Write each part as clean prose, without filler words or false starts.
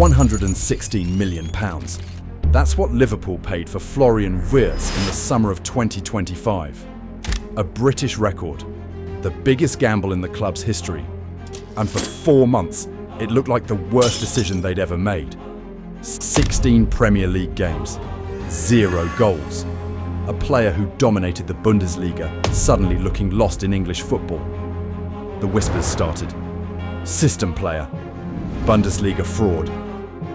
£116 million. That's what Liverpool paid for Florian Wirtz in the summer of 2025. A British record, the biggest gamble in the club's history. And for 4 months, it looked like the worst decision they'd ever made. 16 Premier League games, 0 goals. A player who dominated the Bundesliga suddenly looking lost in English football. The whispers started. System player, Bundesliga fraud,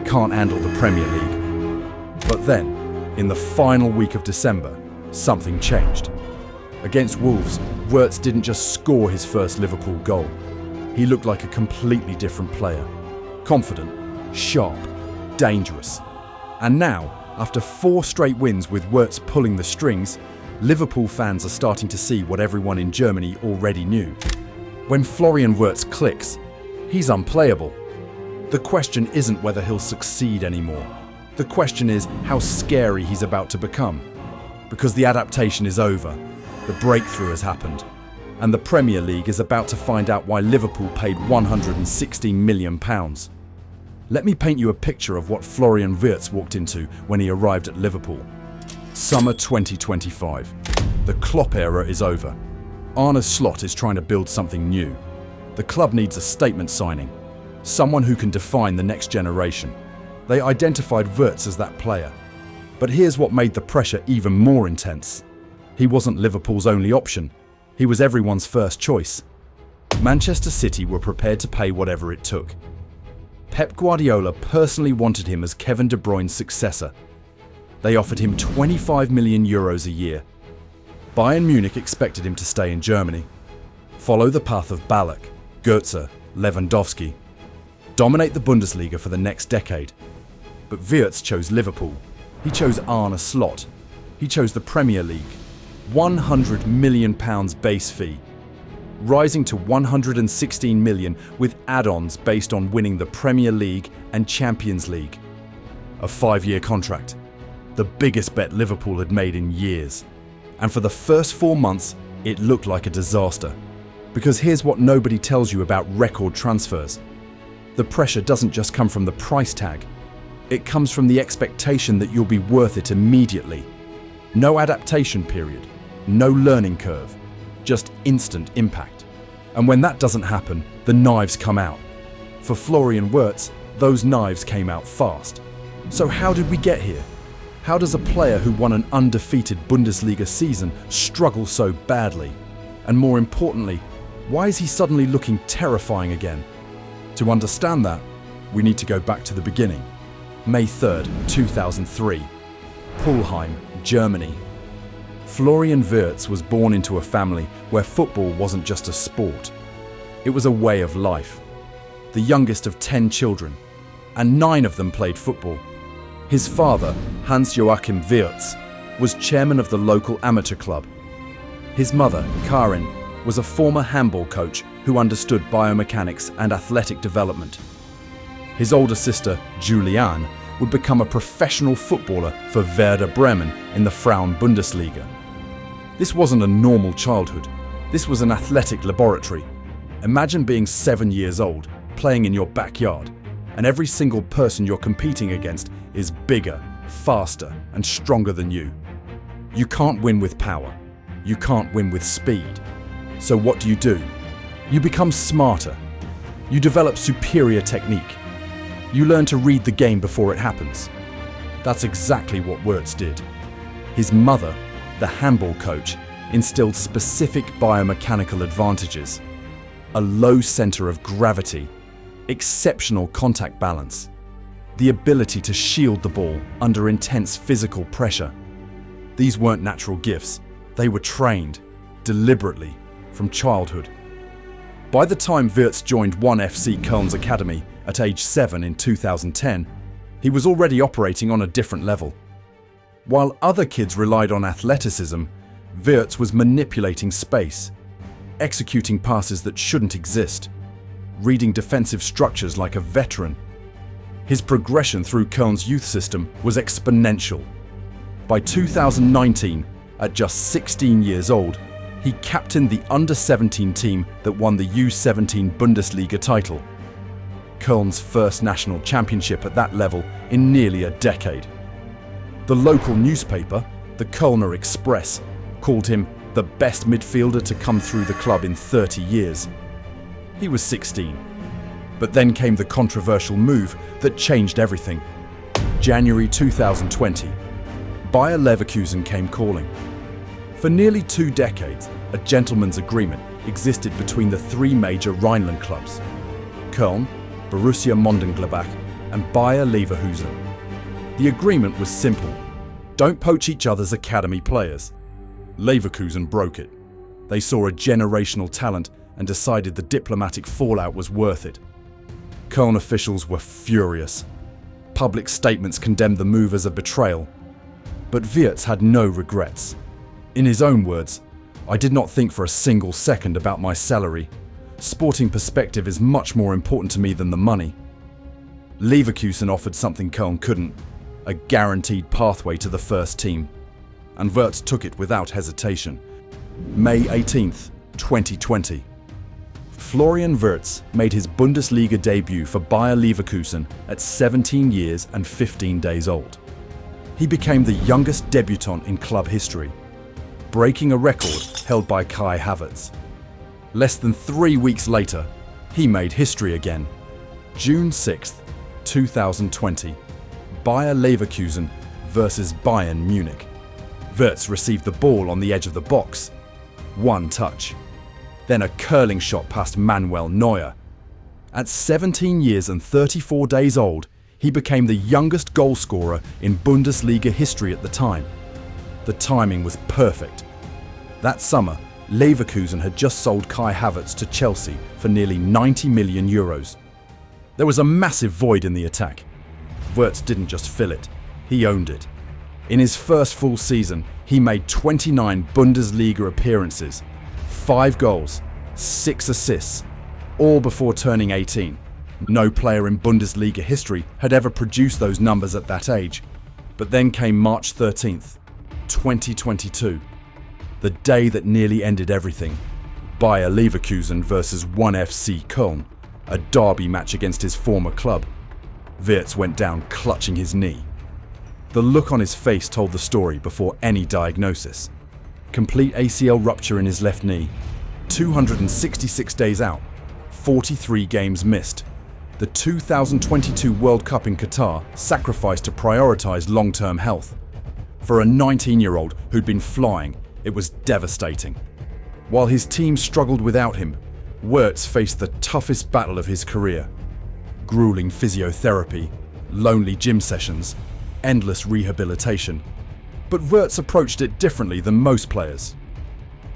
can't handle the Premier League. But then, in the final week of December, something changed. Against Wolves, Wirtz didn't just score his first Liverpool goal. He looked like a completely different player. Confident, sharp, dangerous. And now, after 4 straight wins with Wirtz pulling the strings, Liverpool fans are starting to see what everyone in Germany already knew. When Florian Wirtz clicks, he's unplayable. The question isn't whether he'll succeed anymore. The question is how scary he's about to become. Because the adaptation is over, the breakthrough has happened, and the Premier League is about to find out why Liverpool paid £116 million. Let me paint you a picture of what Florian Wirtz walked into when he arrived at Liverpool. Summer 2025. The Klopp era is over. Arne Slot is trying to build something new. The club needs a statement signing, someone who can define the next generation. They identified Wirtz as that player. But here's what made the pressure even more intense. He wasn't Liverpool's only option. He was everyone's first choice. Manchester City were prepared to pay whatever it took. Pep Guardiola personally wanted him as Kevin De Bruyne's successor. They offered him €25 million a year. Bayern Munich expected him to stay in Germany, follow the path of Ballack, Götze, Lewandowski, dominate the Bundesliga for the next decade. But Wirtz chose Liverpool. He chose Arne Slot. He chose the Premier League. £100 million base fee, rising to £116 million with add-ons based on winning the Premier League and Champions League. A 5-year contract, the biggest bet Liverpool had made in years. And for the first 4 months, it looked like a disaster. Because here's what nobody tells you about record transfers. The pressure doesn't just come from the price tag. It comes from the expectation that you'll be worth it immediately. No adaptation period, no learning curve, just instant impact. And when that doesn't happen, the knives come out. For Florian Wirtz, those knives came out fast. So how did we get here? How does a player who won an undefeated Bundesliga season struggle so badly? And more importantly, why is he suddenly looking terrifying again? To understand that, we need to go back to the beginning. May 3rd, 2003. Pulheim, Germany. Florian Wirtz was born into a family where football wasn't just a sport. It was a way of life. The youngest of 10 children, and 9 of them played football. His father, Hans-Joachim Wirtz, was chairman of the local amateur club. His mother, Karin, was a former handball coach who understood biomechanics and athletic development. His older sister, Juliane, would become a professional footballer for Werder Bremen in the Frauen Bundesliga. This wasn't a normal childhood. This was an athletic laboratory. Imagine being 7 years old, playing in your backyard, and every single person you're competing against is bigger, faster, and stronger than you. You can't win with power. You can't win with speed. So what do? You become smarter. You develop superior technique. You learn to read the game before it happens. That's exactly what Wirtz did. His mother, the handball coach, instilled specific biomechanical advantages. A low center of gravity, exceptional contact balance, the ability to shield the ball under intense physical pressure. These weren't natural gifts. They were trained, deliberately, from childhood. By the time Wirtz joined 1FC Köln's academy at age 7 in 2010, he was already operating on a different level. While other kids relied on athleticism, Wirtz was manipulating space, executing passes that shouldn't exist, reading defensive structures like a veteran. His progression through Köln's youth system was exponential. By 2019, at just 16 years old, he captained the under-17 team that won the U17 Bundesliga title. Köln's first national championship at that level in nearly a decade. The local newspaper, the Kölner Express, called him the best midfielder to come through the club in 30 years. He was 16. But then came the controversial move that changed everything. January 2020, Bayer Leverkusen came calling. For nearly 2 decades, a gentleman's agreement existed between the 3 major Rhineland clubs: Köln, Borussia Mönchengladbach, and Bayer Leverkusen. The agreement was simple: don't poach each other's academy players. Leverkusen broke it. They saw a generational talent and decided the diplomatic fallout was worth it. Köln officials were furious. Public statements condemned the move as a betrayal. But Wirtz had no regrets. In his own words, "I did not think for a single second about my salary. Sporting perspective is much more important to me than the money." Leverkusen offered something Köln couldn't: a guaranteed pathway to the first team. And Wirtz took it without hesitation. May 18th, 2020. Florian Wirtz made his Bundesliga debut for Bayer Leverkusen at 17 years and 15 days old. He became the youngest debutant in club history, breaking a record held by Kai Havertz. Less than 3 weeks later, he made history again. June 6th, 2020, Bayer Leverkusen versus Bayern Munich. Wirtz received the ball on the edge of the box. 1 touch. Then a curling shot past Manuel Neuer. At 17 years and 34 days old, he became the youngest goalscorer in Bundesliga history at the time. The timing was perfect. That summer, Leverkusen had just sold Kai Havertz to Chelsea for nearly €90 million. There was a massive void in the attack. Wirtz didn't just fill it, he owned it. In his first full season, he made 29 Bundesliga appearances, 5 goals, 6 assists, all before turning 18. No player in Bundesliga history had ever produced those numbers at that age. But then came March 13th, 2022, the day that nearly ended everything. Bayer Leverkusen versus 1FC Köln, a derby match against his former club. Wirtz went down clutching his knee. The look on his face told the story before any diagnosis. Complete ACL rupture in his left knee, 266 days out, 43 games missed. The 2022 World Cup in Qatar sacrificed to prioritise long-term health. For a 19-year-old who'd been flying, it was devastating. While his team struggled without him, Wirtz faced the toughest battle of his career. Grueling physiotherapy, lonely gym sessions, endless rehabilitation. But Wirtz approached it differently than most players.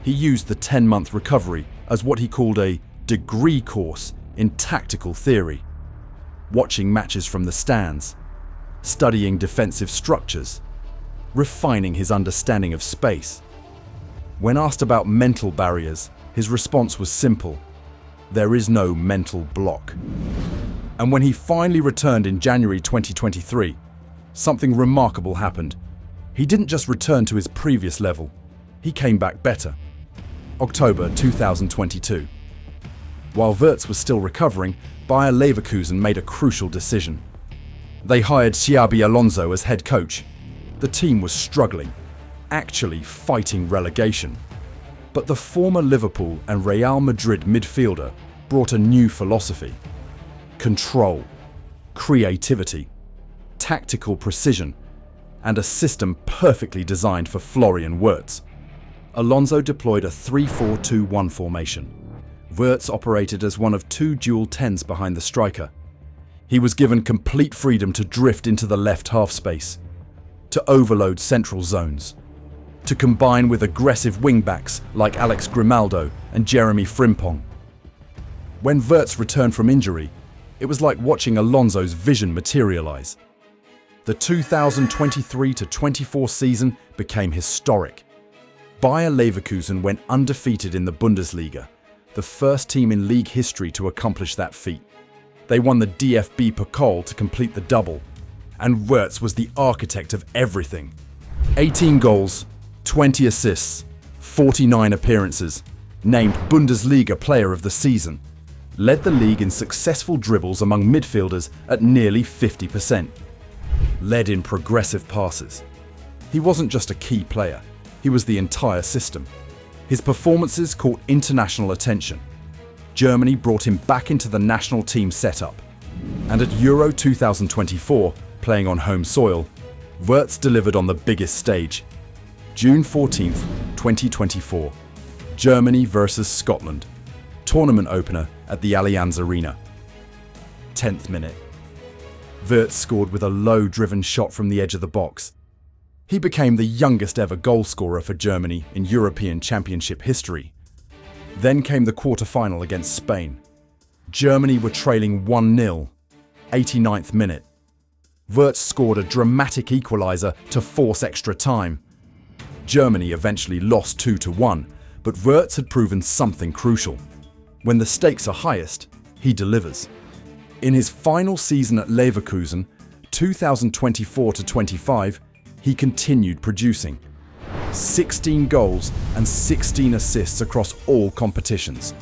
He used the 10-month recovery as what he called a degree course in tactical theory. Watching matches from the stands, studying defensive structures, refining his understanding of space. When asked about mental barriers, his response was simple: there is no mental block. And when he finally returned in January 2023, something remarkable happened. He didn't just return to his previous level, he came back better. October 2022. While Wirtz was still recovering, Bayer Leverkusen made a crucial decision. They hired Xabi Alonso as head coach. The team was struggling, actually fighting relegation. But the former Liverpool and Real Madrid midfielder brought a new philosophy: control, creativity, tactical precision, and a system perfectly designed for Florian Wirtz. Alonso deployed a 3-4-2-1 formation. Wirtz operated as one of 2 dual 10s behind the striker. He was given complete freedom to drift into the left half space, to overload central zones, to combine with aggressive wing-backs like Alex Grimaldo and Jeremy Frimpong. When Wirtz returned from injury, it was like watching Alonso's vision materialize. The 2023-24 season became historic. Bayer Leverkusen went undefeated in the Bundesliga, the first team in league history to accomplish that feat. They won the DFB Pokal to complete the double, and Wirtz was the architect of everything. 18 goals, 20 assists, 49 appearances, named Bundesliga Player of the Season. led the league in successful dribbles among midfielders at nearly 50%, led in progressive passes. He wasn't just a key player, he was the entire system. His performances caught international attention. Germany brought him back into the national team setup. And at Euro 2024, playing on home soil, Wirtz delivered on the biggest stage. June 14, 2024, Germany versus Scotland. Tournament opener at the Allianz Arena. 10th minute. Wirtz scored with a low-driven shot from the edge of the box. He became the youngest ever goalscorer for Germany in European Championship history. Then came the quarter-final against Spain. Germany were trailing 1-0, 89th minute. Wirtz scored a dramatic equaliser to force extra time. Germany eventually lost 2-1, but Wirtz had proven something crucial. When the stakes are highest, he delivers. In his final season at Leverkusen, 2024-25, he continued producing. 16 goals and 16 assists across all competitions.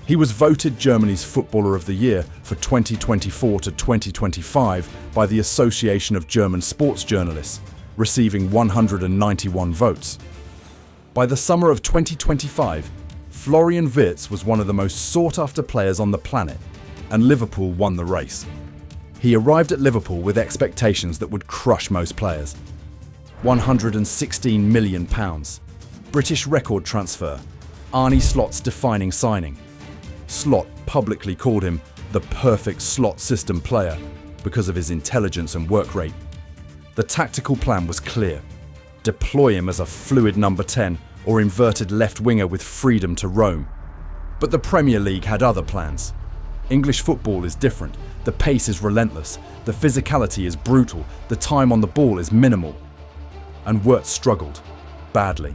He was voted Germany's Footballer of the Year for 2024-2025 by the Association of German Sports Journalists, receiving 191 votes. By the summer of 2025, Florian Wirtz was one of the most sought-after players on the planet, and Liverpool won the race. He arrived at Liverpool with expectations that would crush most players. £116 million, British record transfer, Arne Slot's defining signing. Slot publicly called him the perfect slot system player because of his intelligence and work rate. The tactical plan was clear. Deploy him as a fluid number 10 or inverted left winger with freedom to roam. But the Premier League had other plans. English football is different. The pace is relentless. The physicality is brutal. The time on the ball is minimal. And Wirtz struggled, badly.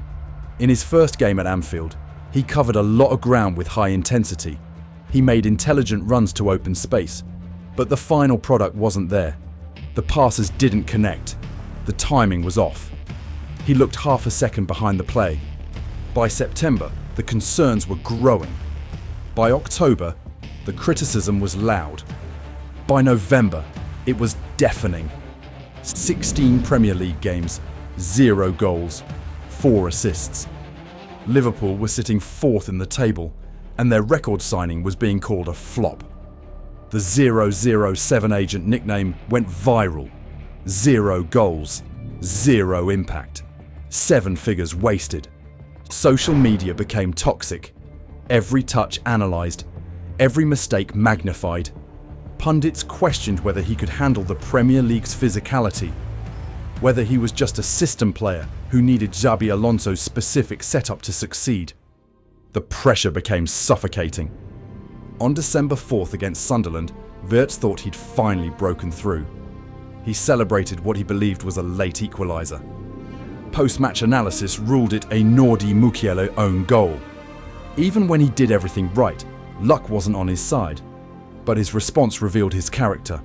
In his first game at Anfield, he covered a lot of ground with high intensity. He made intelligent runs to open space, but the final product wasn't there. The passes didn't connect. The timing was off. He looked half a second behind the play. By September, the concerns were growing. By October, the criticism was loud. By November, it was deafening. 16 Premier League games, 0 goals, 4 assists. Liverpool were sitting 4th in the table, and their record signing was being called a flop. The 007 agent nickname went viral. 0 goals, 0 impact, 7 figures wasted. Social media became toxic. Every touch analysed, every mistake magnified. Pundits questioned whether he could handle the Premier League's physicality, whether he was just a system player who needed Xabi Alonso's specific setup to succeed. The pressure became suffocating. On December 4th against Sunderland, Wirtz thought he'd finally broken through. He celebrated what he believed was a late equaliser. Post-match analysis ruled it a Nordi Mukiele own goal. Even when he did everything right, luck wasn't on his side. But his response revealed his character.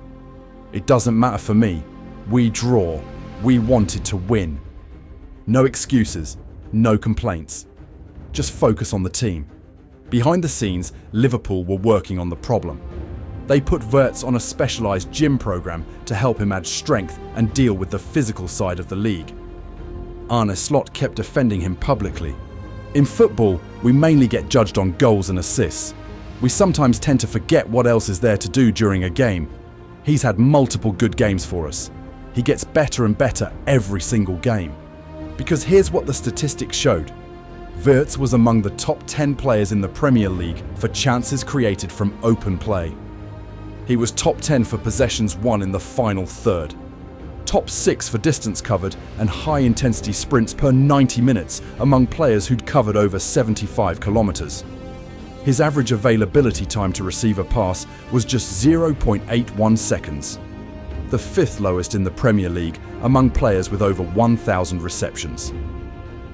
It doesn't matter for me. We draw. We wanted to win. No excuses, no complaints. Just focus on the team. Behind the scenes, Liverpool were working on the problem. They put Wirtz on a specialised gym programme to help him add strength and deal with the physical side of the league. Arne Slot kept defending him publicly. In football, we mainly get judged on goals and assists. We sometimes tend to forget what else is there to do during a game. He's had multiple good games for us. He gets better and better every single game. Because here's what the statistics showed. Wirtz was among the top 10 players in the Premier League for chances created from open play. He was top 10 for possessions won in the final third. Top 6 for distance covered and high-intensity sprints per 90 minutes among players who'd covered over 75 kilometres. His average availability time to receive a pass was just 0.81 seconds. The 5th lowest in the Premier League among players with over 1,000 receptions.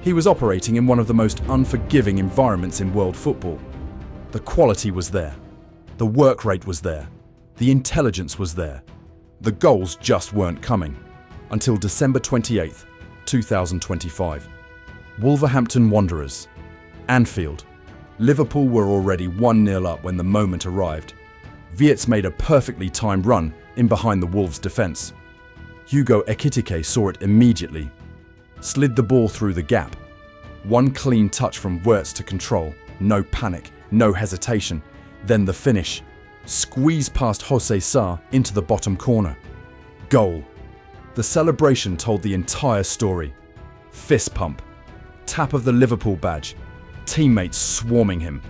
He was operating in one of the most unforgiving environments in world football. The quality was there. The work rate was there. The intelligence was there. The goals just weren't coming. Until December 28th, 2025. Wolverhampton Wanderers. Anfield. Liverpool were already 1-0 up when the moment arrived. Wirtz made a perfectly timed run in behind the Wolves' defence. Hugo Ekitiké saw it immediately, slid the ball through the gap. One clean touch from Wirtz to control, no panic, no hesitation. Then the finish. Squeeze past Jose Sá into the bottom corner. Goal. The celebration told the entire story. Fist pump. Tap of the Liverpool badge. Teammates swarming him.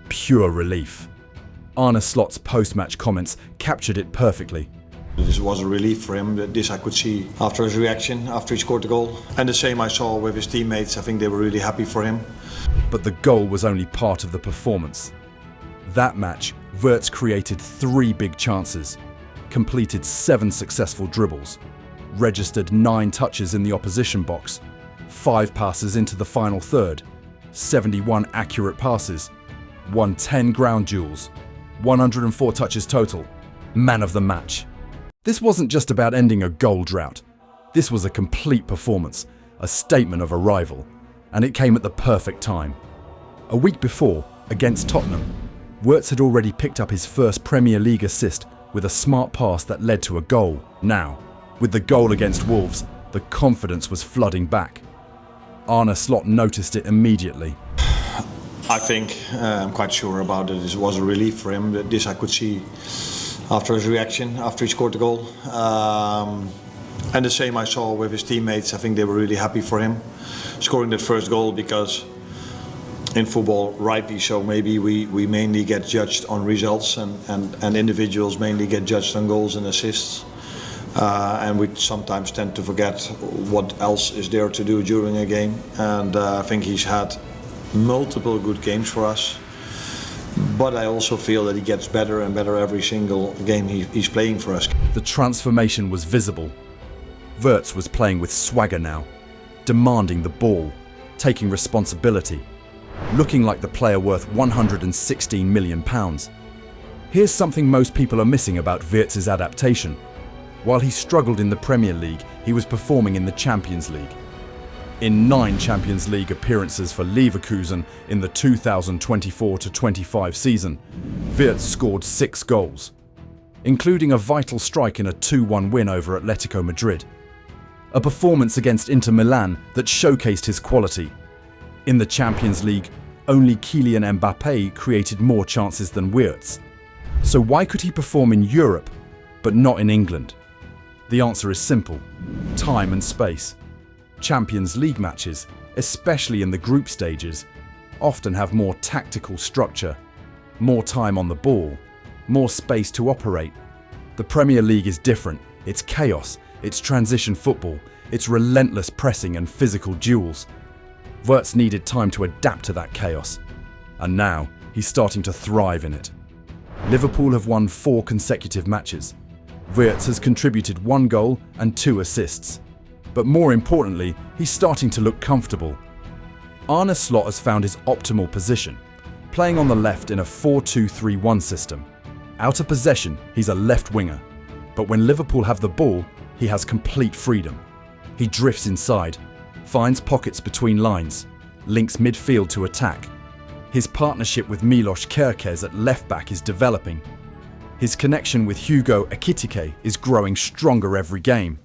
Pure relief. Arne Slot's post-match comments captured it perfectly. This was a relief for him. This I could see after his reaction, after he scored the goal. And the same I saw with his teammates. I think they were really happy for him. But the goal was only part of the performance. That match, Wirtz created 3 big chances, completed 7 successful dribbles, registered 9 touches in the opposition box, 5 passes into the final third, 71 accurate passes, won 10 ground duels, 104 touches total, man of the match. This wasn't just about ending a goal drought. This was a complete performance, a statement of arrival, and it came at the perfect time. A week before, against Tottenham, Wirtz had already picked up his first Premier League assist with a smart pass that led to a goal. Now, with the goal against Wolves, the confidence was flooding back. Arne Slot noticed it immediately. I think, I'm quite sure about it, this was a relief for him. This I could see after his reaction, after he scored the goal. And the same I saw with his teammates. I think they were really happy for him scoring that first goal, because in football, rightly so, maybe we mainly get judged on results, and individuals mainly get judged on goals and assists. And we sometimes tend to forget what else is there to do during a game. And I think he's had multiple good games for us. But I also feel that he gets better and better every single game he's playing for us. The transformation was visible. Wirtz was playing with swagger now, demanding the ball, taking responsibility, looking like the player worth £116 million. Here's something most people are missing about Wirtz's adaptation. While he struggled in the Premier League, he was performing in the Champions League. In 9 Champions League appearances for Leverkusen in the 2024-25 season, Wirtz scored 6 goals, including a vital strike in a 2-1 win over Atletico Madrid. A performance against Inter Milan that showcased his quality. In the Champions League, only Kylian Mbappé created more chances than Wirtz. So why could he perform in Europe, but not in England? The answer is simple: time and space. Champions League matches, especially in the group stages, often have more tactical structure, more time on the ball, more space to operate. The Premier League is different. It's chaos, it's transition football, it's relentless pressing and physical duels. Wirtz needed time to adapt to that chaos, and now he's starting to thrive in it. Liverpool have won 4 consecutive matches. Wirtz has contributed 1 goal and 2 assists. But more importantly, he's starting to look comfortable. Arne Slot has found his optimal position, playing on the left in a 4-2-3-1 system. Out of possession, he's a left winger. But when Liverpool have the ball, he has complete freedom. He drifts inside, finds pockets between lines, links midfield to attack. His partnership with Milos Kerkez at left-back is developing. His connection with Hugo Ekitiké is growing stronger every game.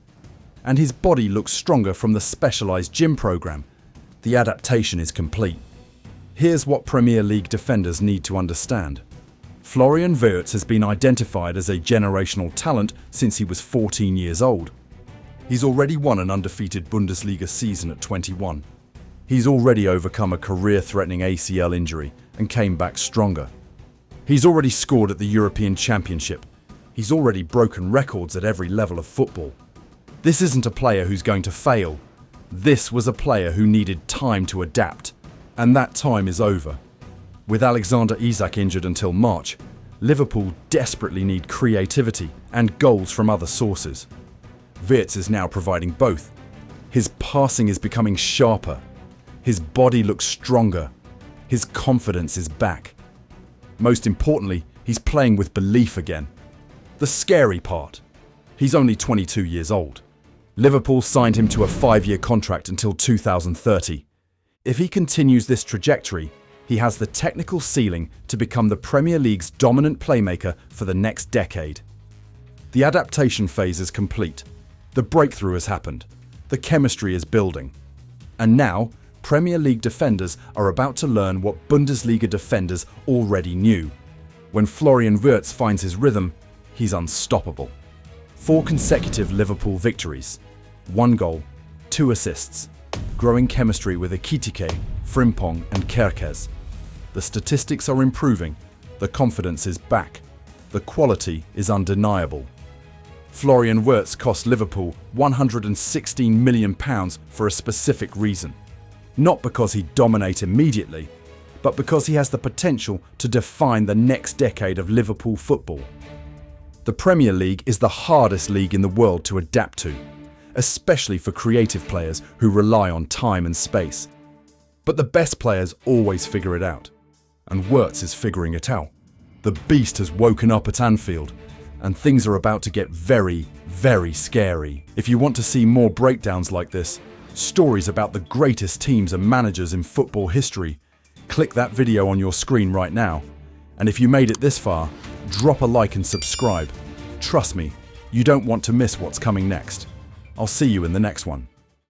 And his body looks stronger from the specialised gym programme. The adaptation is complete. Here's what Premier League defenders need to understand. Florian Wirtz has been identified as a generational talent since he was 14 years old. He's already won an undefeated Bundesliga season at 21. He's already overcome a career-threatening ACL injury and came back stronger. He's already scored at the European Championship. He's already broken records at every level of football. This isn't a player who's going to fail. This was a player who needed time to adapt, and that time is over. With Alexander Isak injured until March, Liverpool desperately need creativity and goals from other sources. Wirtz is now providing both. His passing is becoming sharper. His body looks stronger. His confidence is back. Most importantly, he's playing with belief again. The scary part: he's only 22 years old. Liverpool signed him to a 5-year contract until 2030. If he continues this trajectory, He has the technical ceiling to become the Premier League's dominant playmaker for the next decade. The adaptation phase is complete. The breakthrough has happened. The chemistry is building. And now, Premier League defenders are about to learn what Bundesliga defenders already knew. When Florian Wirtz finds his rhythm, he's unstoppable. 4 consecutive Liverpool victories. 1 goal, 2 assists. Growing chemistry with Ekitiké, Frimpong and Kerkez. The statistics are improving. The confidence is back. The quality is undeniable. Florian Wirtz cost Liverpool £116 million for a specific reason. Not because he dominates immediately, but because he has the potential to define the next decade of Liverpool football. The Premier League is the hardest league in the world to adapt to, especially for creative players who rely on time and space. But the best players always figure it out. And Wirtz is figuring it out. The beast has woken up at Anfield, and things are about to get very, very scary. If you want to see more breakdowns like this, stories about the greatest teams and managers in football history, click that video on your screen right now. And if you made it this far, drop a like and subscribe. Trust me, you don't want to miss what's coming next. I'll see you in the next one.